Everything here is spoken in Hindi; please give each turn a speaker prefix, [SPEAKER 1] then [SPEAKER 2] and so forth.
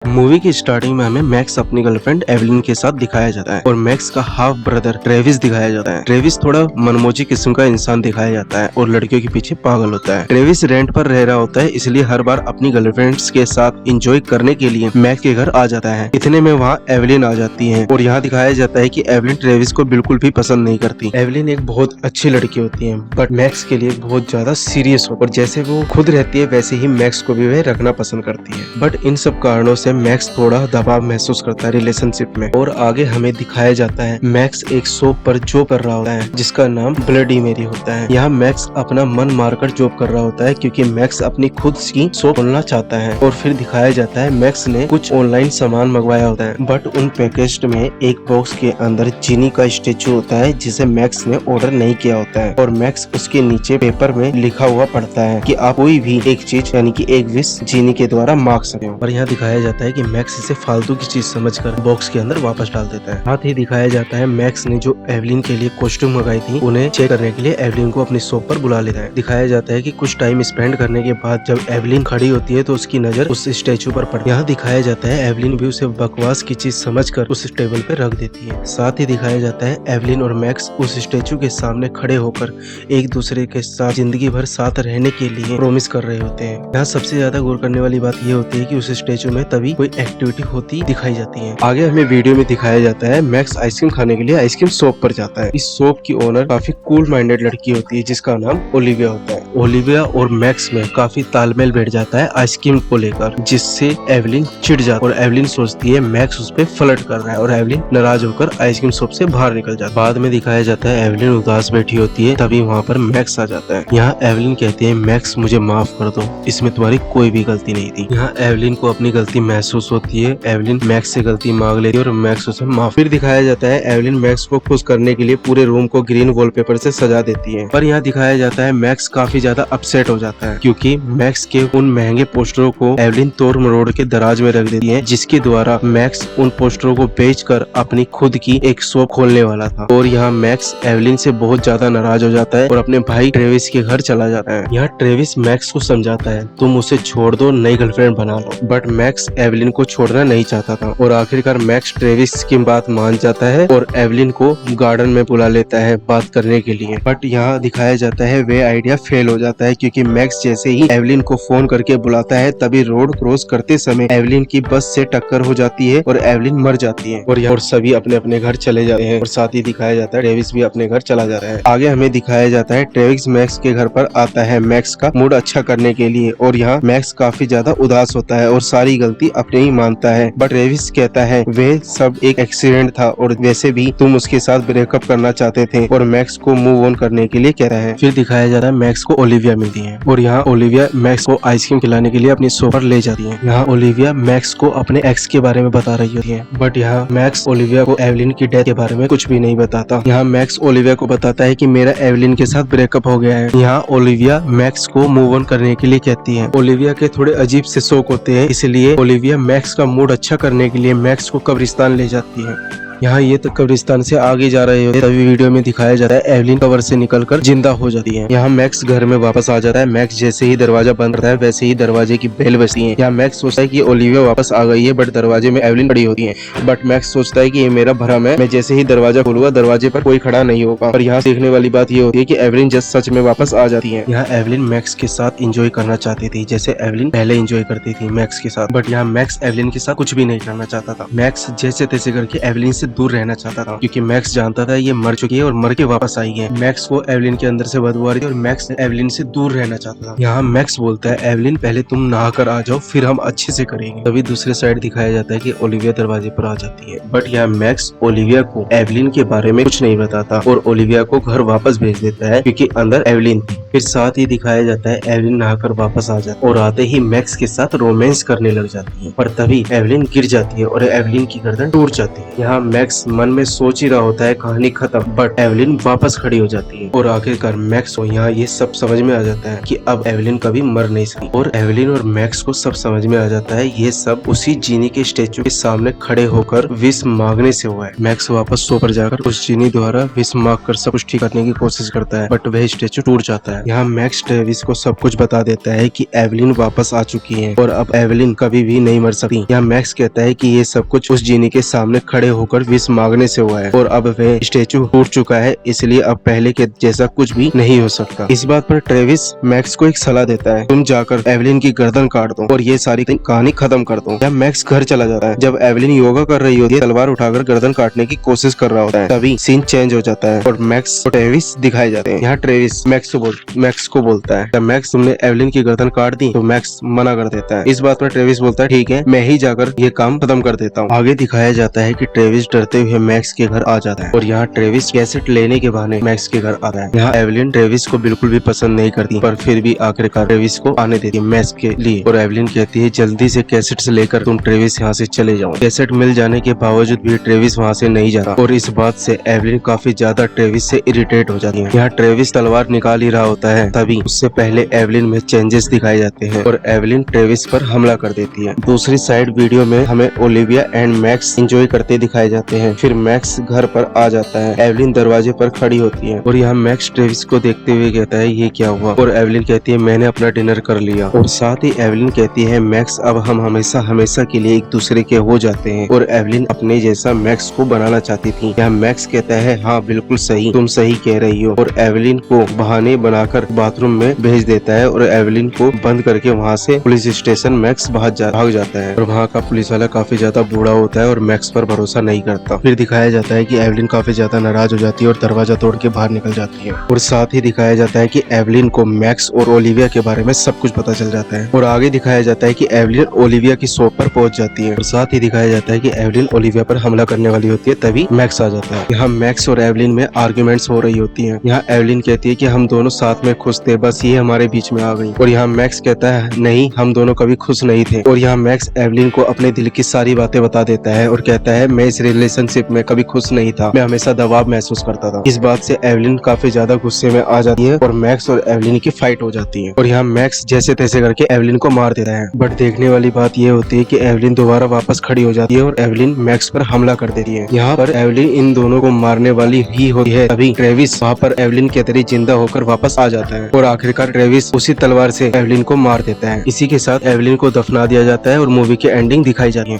[SPEAKER 1] मूवी की स्टार्टिंग में हमें मैक्स अपनी गर्लफ्रेंड एवलिन के साथ दिखाया जाता है और मैक्स का हाफ ब्रदर ट्रेविस दिखाया जाता है। ट्रेविस थोड़ा मनमोजी किस्म का इंसान दिखाया जाता है और लड़कियों के पीछे पागल होता है। ट्रेविस रेंट पर रह रहा होता है, इसलिए हर बार अपनी गर्लफ्रेंड्स के साथ एंजॉय करने के लिए मैक्स के घर आ जाता है। इतने में वहाँ एवलिन आ जाती है और यहाँ दिखाया जाता है कि एवलिन ट्रेविस को बिल्कुल भी पसंद नहीं करती। एवलिन एक बहुत अच्छी लड़की होती है बट मैक्स के लिए बहुत ज्यादा सीरियस हो और जैसे वो खुद रहती है वैसे ही मैक्स को भी वह रखना पसंद करती है। बट इन सब कारणों से मैक्स थोड़ा दबाव महसूस करता है रिलेशनशिप में। और आगे हमें दिखाया जाता है मैक्स एक शॉप पर जॉब कर रहा होता है जिसका नाम ब्लडी मेरी होता है। यहाँ मैक्स अपना मन मारकर जॉब कर रहा होता है क्योंकि मैक्स अपनी खुद की शॉप खोलना चाहता है। और फिर दिखाया जाता है मैक्स ने कुछ ऑनलाइन सामान मंगवाया होता है बट उन पैकेज में एक बॉक्स के अंदर जीनी का स्टेचू होता है जिसे मैक्स ने ऑर्डर नहीं किया होता है। और मैक्स उसके नीचे पेपर में लिखा हुआ पढ़ता है कि आप कोई भी एक चीज यानी कि एक विश जीनी के द्वारा मांग सकते हो। और यहाँ दिखाया जाता है कि मैक्स इसे फालतू की चीज समझकर बॉक्स के अंदर वापस डाल देता है। साथ ही दिखाया जाता है मैक्स ने जो एवलिन के लिए कॉस्ट्यूम मंगाई थी उन्हें चेक करने के लिए एवलिन को अपनी शॉप पर बुला लेता है। दिखाया जाता है कि कुछ टाइम स्पेंड करने के बाद जब एवलिन खड़ी होती है तो उसकी नजर उस स्टेचू पर पड़ती है। यहाँ दिखाया जाता है एवलिन भी उसे बकवास की चीज समझकर उस टेबल पे रख देती है। साथ ही दिखाया जाता है एवलिन और मैक्स उस स्टेचू के सामने खड़े होकर एक दूसरे के साथ जिंदगी भर साथ रहने के लिए प्रॉमिस कर रहे होते हैं। यहाँ सबसे ज्यादा गौर करने वाली बात यह होती है कि उस स्टेचू में तभी कोई एक्टिविटी होती दिखाई जाती है। आगे हमें वीडियो में दिखाया जाता है मैक्स आइसक्रीम खाने के लिए आइसक्रीम शॉप पर जाता है। इस शॉप की ओनर काफी कूल माइंडेड लड़की होती है जिसका नाम ओलिविया होता है। ओलिविया और मैक्स में काफी तालमेल बैठ जाता है आइसक्रीम को लेकर जिससे एवलिन चिढ़ जाती है और एवलिन सोचती है मैक्स उस पर फ्लर्ट कर रहा है और एवलिन नाराज होकर आइसक्रीम शॉप से बाहर निकल जाता है। बाद में दिखाया जाता है एवलिन उदास बैठी होती है तभी वहाँ पर मैक्स आ जाता है। यहाँ एवलिन कहती है मैक्स मुझे माफ कर दो, इसमें तुम्हारी कोई भी गलती नहीं थी। यहाँ एवलिन को अपनी गलती महसूस होती है। एवलिन मैक्स से गलती मांग लेती है और मैक्स उसे माफ। फिर दिखाया जाता है एवलिन मैक्स को खुश करने के लिए पूरे रूम को ग्रीन वॉलपेपर से सजा देती है। पर यहाँ दिखाया जाता है मैक्स काफी ज्यादा अपसेट हो जाता है क्योंकि मैक्स के उन महंगे पोस्टरों को एवलिन तोड़ मरोड़ के दराज में रख देती है जिसके द्वारा मैक्स उन पोस्टरों को बेचकर अपनी खुद की एक शॉप खोलने वाला था। और यहाँ मैक्स एवलिन से बहुत ज्यादा नाराज हो जाता है और अपने भाई ट्रेविस के घर चला जाता है। यहाँ ट्रेविस मैक्स को समझाता है तुम उसे छोड़ दो, नई गर्लफ्रेंड बना लो। बट मैक्स एवलिन को छोड़ना नहीं चाहता था और आखिरकार मैक्स ट्रेविस की बात मान जाता है और एवलिन को गार्डन में बुला लेता है बात करने के लिए। बट यहाँ दिखाया जाता है वे आइडिया फेल हो जाता है क्योंकि मैक्स जैसे ही एवलिन को फोन करके बुलाता है तभी रोड क्रॉस करते समय एवलिन की बस से टक्कर हो जाती है और एवलिन मर जाती है। और यहाँ सभी अपने अपने घर चले जाते हैं और साथ ही दिखाया जाता है ट्रेविस भी अपने घर चला जाता है। आगे हमें दिखाया जाता है ट्रेविस मैक्स के घर पर आता है मैक्स का मूड अच्छा करने के लिए और यहाँ मैक्स काफी ज्यादा उदास होता है और सारी गलती अपने ही मानता है। बट ट्रेविस कहता है वे सब एक एक्सीडेंट था और वैसे भी तुम उसके साथ ब्रेकअप करना चाहते थे और मैक्स को मूव ऑन करने के लिए कह रहा है। फिर दिखाया जा रहा है मैक्स को ओलिविया मिलती है और यहाँ ओलिविया मैक्स को आइसक्रीम खिलाने के लिए अपनी शॉप पर ले जाती है। यहाँ ओलिविया मैक्स को अपने एक्स के बारे में बता रही होती है बट यहाँ मैक्स ओलिविया को एवलिन की डेथ के बारे में कुछ भी नहीं बताता। यहाँ मैक्स ओलिविया को बताता है कि मेरा एवलिन के साथ ब्रेकअप हो गया है। यहाँ ओलिविया मैक्स को मूव ऑन करने के लिए कहती है। ओलिविया के थोड़े अजीब से शौक होते हैं इसलिए ओलिविया मैक्स का मूड अच्छा करने के लिए मैक्स को कब्रिस्तान ले जाती है। यहाँ ये तो कब्रिस्तान से आगे जा रहे होते तभी वीडियो में दिखाया जाता है एवलिन कब्र से निकलकर जिंदा हो जाती है। यहाँ मैक्स घर में वापस आ जाता है। मैक्स जैसे ही दरवाजा बंद करता है वैसे ही दरवाजे की बेल बजती है। यहाँ मैक्स सोचता है कि ओलिविया वापस आ गई है बट दरवाजे में एवलिन खड़ी होती है। बट मैक्स सोचता है कि ये मेरा भ्रम है, मैं जैसे ही दरवाजा खोलूंगा दरवाजे पर कोई खड़ा नहीं होगा। और यहाँ सीखने वाली बात ये होती है कि एवलिन जस्ट सच में वापस आ जाती है। यहाँ एवलिन मैक्स के साथ एंजॉय करना चाहती थी जैसे एवलिन पहले एंजॉय करती थी मैक्स के साथ। बट यहाँ मैक्स एवलिन के साथ कुछ भी नहीं करना चाहता था। मैक्स जैसे तैसे करके एवलिन से दूर रहना चाहता था क्योंकि मैक्स जानता था ये मर चुकी है और मर के वापस आई है। मैक्स को एवलिन के अंदर से बदबू आ रही थी और मैक्स एवलिन से दूर रहना चाहता था। यहाँ मैक्स बोलता है एवलिन पहले तुम नहा कर आ जाओ फिर हम अच्छे से करेंगे। तभी दूसरे साइड दिखाया जाता है कि ओलिविया दरवाजे पर आ जाती है बट यहाँ मैक्स ओलिविया को एवलिन के बारे में कुछ नहीं बताता और ओलिविया को घर वापस भेज देता है क्योंकि अंदर एवलिन थी। फिर साथ ही दिखाया जाता है एवलिन नहाकर वापस आ जाती है और आते ही मैक्स के साथ रोमांस करने लग जाती है पर तभी एवलिन गिर जाती है और एवलिन की गर्दन टूट जाती है। यहाँ मैक्स मन में सोच ही रहा होता है कहानी खत्म, बट एवलिन वापस खड़ी हो जाती है और आखिरकार मैक्स को यहाँ ये सब समझ में आ जाता है कि अब एवलिन कभी मर नहीं सकती। और एवलिन और मैक्स को सब समझ में आ जाता है ये सब उसी जीनी के स्टेचू के सामने खड़े होकर विश मांगने से हुआ है। मैक्स वापस सो पर जाकर उस जीनी द्वारा विश मांग कर सब कुछ ठीक करने की कोशिश करता है, बट वह स्टेचू टूट जाता है। यहाँ मैक्स ट्रेविस को सब कुछ बता देता है कि एवलिन वापस आ चुकी है और अब एवलिन कभी भी नहीं मर सकती। यहाँ मैक्स कहता है कि ये सब कुछ उस जीनी के सामने खड़े होकर विश मांगने से हुआ है और अब वह स्टेचू टूट चुका है, इसलिए अब पहले के जैसा कुछ भी नहीं हो सकता। इस बात पर ट्रेविस मैक्स को एक सलाह देता है, तुम जाकर एवलिन की गर्दन काट दो और ये सारी कहानी खत्म कर दो। यहाँ मैक्स घर चला जाता है। जब एवलिन योगा कर रही होती है, तलवार उठाकर गर्दन काटने की कोशिश कर रहा होता है, तभी सीन चेंज हो जाता है और मैक्स और ट्रेविस दिखाए जाते हैं। यहाँ ट्रेविस मैक्स को बोलता है, मैक्स तुमने एवलिन की गर्दन काट दी? तो मैक्स मना कर देता है। इस बात पर ट्रेविस बोलता है, ठीक है, मैं ही जाकर ये काम खत्म कर देता हूँ। आगे दिखाया जाता है कि ट्रेविस डरते हुए मैक्स के घर आ जाता है और यहाँ ट्रेविस कैसेट लेने के बहाने मैक्स के घर आता है। यहाँ एवलिन ट्रेविस को बिल्कुल भी पसंद नहीं करती, पर फिर भी आखिरकार ट्रेविस को आने देती है मैक्स के लिए और एवलिन कहती है जल्दी से कैसेट से लेकर तुम ट्रेविस यहाँ से चले जाओ। कैसेट मिल जाने के बावजूद भी ट्रेविस वहाँ से नहीं जाता और इस बात से एवलिन काफी ज्यादा ट्रेविस से इरिटेट हो जाती है। यहाँ ट्रेविस तलवार निकाल ही रहा होता है, तभी उससे पहले एवलिन में चेंजेस दिखाए जाते हैं और एवलिन ट्रेविस पर हमला कर देती है। दूसरी साइड वीडियो में हमें ओलिविया एंड मैक्स एंजॉय करते दिखाए जाते हैं। फिर मैक्स घर पर आ जाता है, एवलिन दरवाजे पर खड़ी होती है और यहाँ मैक्स ट्रेविस को देखते हुए कहता है ये क्या हुआ, और एवलिन कहती है मैंने अपना डिनर कर लिया। और साथ ही एवलिन कहती है मैक्स अब हम हमेशा हमेशा के लिए एक दूसरे के हो जाते हैं और एवलिन अपने जैसा मैक्स को बनाना चाहती थी। यहाँ मैक्स कहता है हाँ बिल्कुल सही, तुम सही कह रही हो, और एवलिन को बहाने बनाकर बाथरूम में भेज देता है और एवलिन को बंद करके वहाँ से पुलिस स्टेशन मैक्स भाग जाता है और वहाँ का पुलिस वाला काफी ज्यादा बूढ़ा होता है और मैक्स पर भरोसा नहीं करता। फिर दिखाया जाता है कि एवलिन काफी ज्यादा नाराज हो जाती है और दरवाजा तोड़ के बाहर निकल जाती है और साथ ही दिखाया जाता है कि एवलिन को मैक्स और ओलिविया के बारे में सब कुछ पता चल जाता है और आगे दिखाया जाता है कि एवलिन ओलिविया की शॉप पर पहुंच जाती है और साथ ही दिखाया जाता है कि एवलिन ओलिविया पर हमला करने वाली होती है, तभी मैक्स आ जाता है। यहाँ मैक्स और एवलिन में आर्ग्यूमेंट्स हो रही होती है। यहाँ एवलिन कहती है कि हम दोनों साथ में खुश थे, बस ये हमारे बीच में आ गई, और यहाँ मैक्स कहता है नहीं हम दोनों कभी खुश नहीं थे। और यहाँ मैक्स एवलिन को अपने दिल की सारी बातें बता देता है और कहता है मैं इस रिलेशनशिप में कभी खुश नहीं था, मैं हमेशा दबाव महसूस करता था। इस बात से एवलिन काफी ज्यादा गुस्से में आ जाती है और मैक्स और एवलिन की फाइट हो जाती है और यहाँ मैक्स जैसे तैसे करके एवलिन को मार देता है। बट देखने वाली बात ये होती है कि एवलिन दोबारा वापस खड़ी हो जाती है और एवलिन मैक्स पर हमला कर देती है। यहाँ पर एवलिन इन दोनों को मारने वाली ही होती है, तभी ट्रेविस वहाँ पर एवलिन के तरह जिंदा होकर वापस आ जाता है और आखिरकार ट्रेविस उसी तलवार से एवलिन को मार देता है। इसी के साथ एवलिन को दफना दिया जाता है और मूवी की एंडिंग दिखाई जाती है।